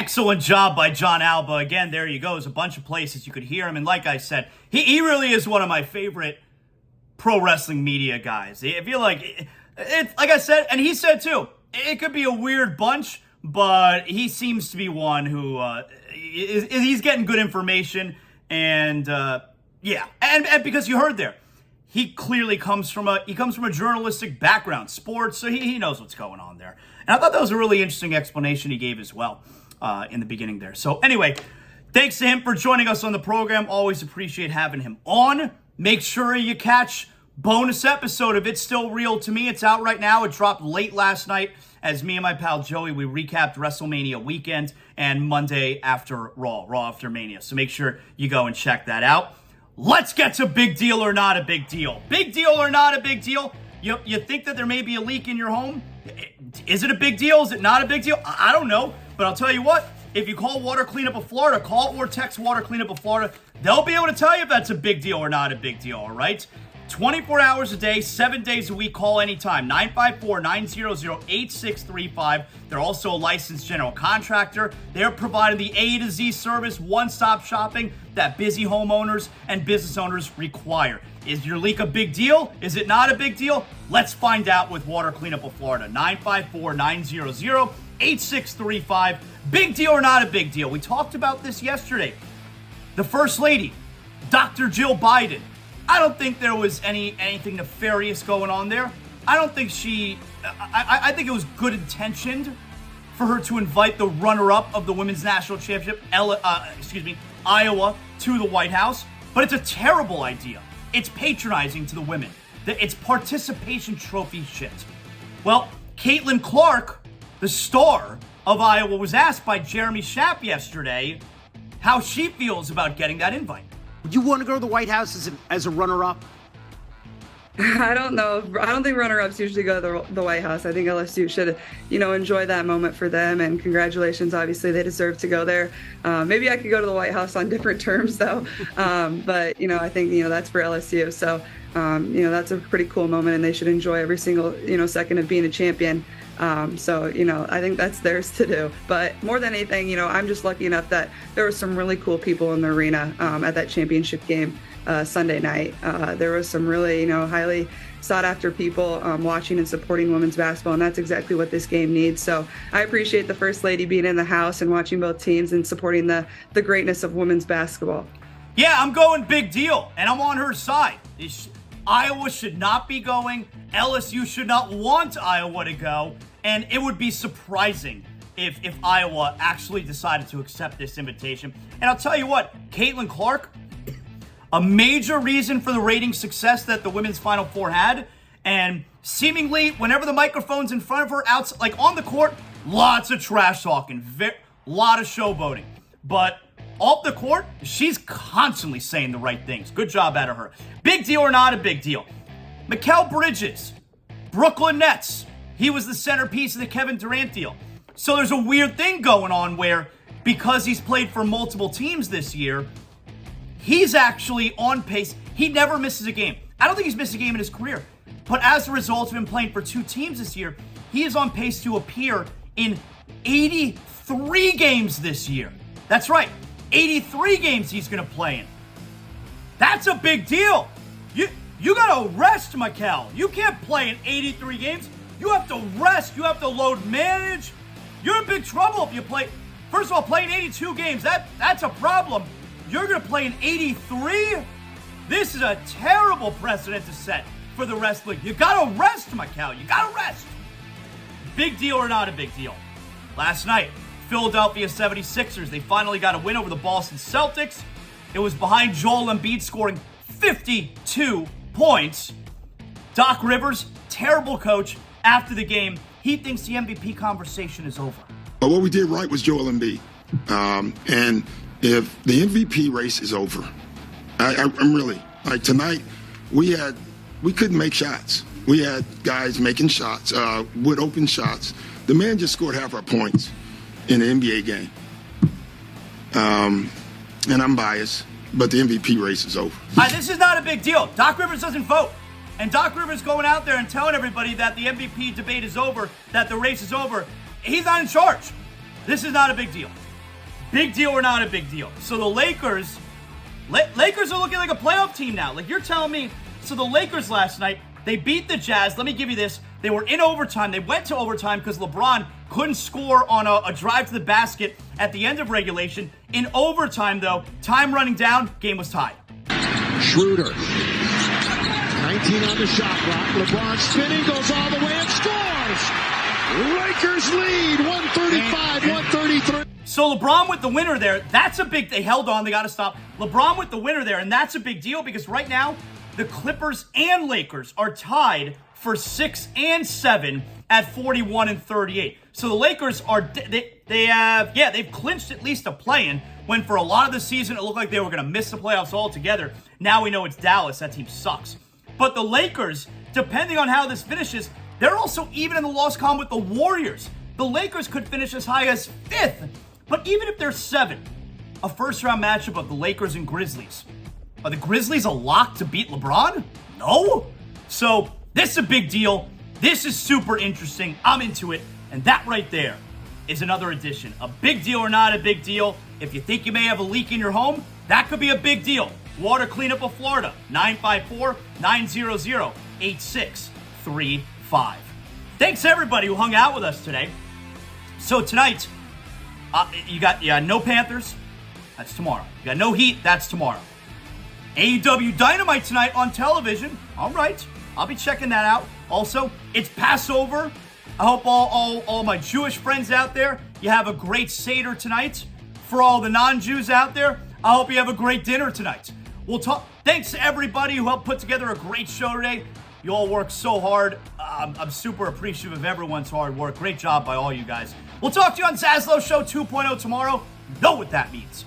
Excellent job by John Alba. Again, there you go. There's a bunch of places you could hear him. And like I said, he really is one of my favorite pro wrestling media guys. I feel like, like I said, and he said too, it could be a weird bunch, but he seems to be one who he's getting good information. And yeah, and because you heard there, he clearly comes from a journalistic background, sports, so he knows what's going on there. And I thought that was a really interesting explanation he gave as well in the beginning there. So anyway, thanks to him for joining us on the program. Always appreciate having him on. Make sure you catch bonus episode of It's Still Real to Me. It's out right now. It dropped late last night as me and my pal Joey, we recapped WrestleMania weekend and Monday after Raw after Mania. So make sure you go and check that out. Let's get to big deal or not a big deal. Big deal or not a big deal? You think that there may be a leak in your home? Is it a big deal? Is it not a big deal? I don't know. But I'll tell you what, if you call Water Cleanup of Florida, call or text Water Cleanup of Florida, they'll be able to tell you if that's a big deal or not a big deal, all right? 24 hours a day, 7 days a week, call anytime. 954-900-8635. They're also a licensed general contractor. They're providing the A to Z service, one-stop shopping that busy homeowners and business owners require. Is your leak a big deal? Is it not a big deal? Let's find out with Water Cleanup of Florida. 954-900-8635. Big deal or not a big deal? We talked about this yesterday. The First Lady, Dr. Jill Biden. I don't think there was anything nefarious going on there. I don't think I think it was good intentioned for her to invite the runner-up of the Women's National Championship, Iowa, to the White House. But it's a terrible idea. It's patronizing to the women. It's participation trophy shit. Well, Caitlin Clark, the star of Iowa, was asked by Jeremy Schaap yesterday how she feels about getting that invite. Would you want to go to the White House as a runner-up? I don't know. I don't think runner-ups usually go to the White House. I think LSU should, enjoy that moment for them. And congratulations, obviously, they deserve to go there. Maybe I could go to the White House on different terms, though. But I think, that's for LSU. So, that's a pretty cool moment, and they should enjoy every single, second of being a champion. So, I think that's theirs to do. But more than anything, I'm just lucky enough that there were some really cool people in the arena at that championship game Sunday night. There was some really, highly sought after people watching and supporting women's basketball, and that's exactly what this game needs. So I appreciate the First Lady being in the house and watching both teams and supporting the greatness of women's basketball. Yeah, I'm going big deal, and I'm on her side. Iowa should not be going. LSU should not want Iowa to go. And it would be surprising if Iowa actually decided to accept this invitation. And I'll tell you what, Caitlin Clark, a major reason for the rating success that the women's Final Four had. And seemingly, whenever the microphone's in front of her, on the court, lots of trash talking, lot of showboating. But off the court, she's constantly saying the right things. Good job out of her. Big deal or not a big deal? Mikal Bridges, Brooklyn Nets. He was the centerpiece of the Kevin Durant deal. So there's a weird thing going on where, because he's played for multiple teams this year, he's actually on pace. He never misses a game. I don't think he's missed a game in his career. But as a result of him playing for 2 teams this year, he is on pace to appear in 83 games this year. That's right. 83 games he's going to play in. That's a big deal. You got to rest, Mikal. You can't play in 83 games. You have to rest. You have to load manage. You're in big trouble if you play. First of all, playing 82 games, that's a problem. You're going to play in 83? This is a terrible precedent to set for the rest of the league. You got to rest, Mikal. You got to rest. Big deal or not a big deal? Last night, Philadelphia 76ers, they finally got a win over the Boston Celtics. It was behind Joel Embiid scoring 52 points. Doc Rivers, terrible coach, after the game, he thinks the MVP conversation is over. But what we did right was Joel Embiid. And if the MVP race is over, I'm really, tonight, we couldn't make shots. We had guys making shots, with open shots. The man just scored half our points in the NBA game. And I'm biased, but the MVP race is over. This is not a big deal. Doc Rivers doesn't vote. And Doc Rivers going out there and telling everybody that the MVP debate is over, that the race is over. He's not in charge. This is not a big deal. big deal or not a big deal? So the Lakers are looking like a playoff team now. Like, you're telling me, so the Lakers last night, they beat the Jazz. Let me give you this. They were in overtime. They went to overtime because LeBron couldn't score on a drive to the basket at the end of regulation. In overtime, though, time running down, game was tied. Schroeder, 19 on the shot clock. LeBron spinning, goes all the way and scores! Lakers lead, 135-133. So LeBron with the winner there, that's a big, they held on, they got to stop. LeBron with the winner there, and that's a big deal because right now, the Clippers and Lakers are tied for 6 and 7 at 41 and 38. So the Lakers are, they've clinched at least a play-in, when for a lot of the season it looked like they were going to miss the playoffs altogether. Now we know it's Dallas, that team sucks. But the Lakers, depending on how this finishes, they're also even in the loss column with the Warriors. The Lakers could finish as high as 5th. But even if they're 7th, a first-round matchup of the Lakers and Grizzlies. Are the Grizzlies a lock to beat LeBron? No. So this is a big deal. This is super interesting. I'm into it. And that right there is another edition. A big deal or not a big deal. If you think you may have a leak in your home, that could be a big deal. Water Cleanup of Florida, 954-900-8635. Thanks everybody who hung out with us today. So tonight, you got no Panthers. That's tomorrow. You got no Heat. That's tomorrow. AEW Dynamite tonight on television. All right. I'll be checking that out. Also, it's Passover. I hope all my Jewish friends out there, you have a great Seder tonight. For all the non-Jews out there, I hope you have a great dinner tonight. We'll talk. Thanks to everybody who helped put together a great show today. You all worked so hard. I'm super appreciative of everyone's hard work. Great job by all you guys. We'll talk to you on ZASLOW Show 2.0 tomorrow. You know what that means.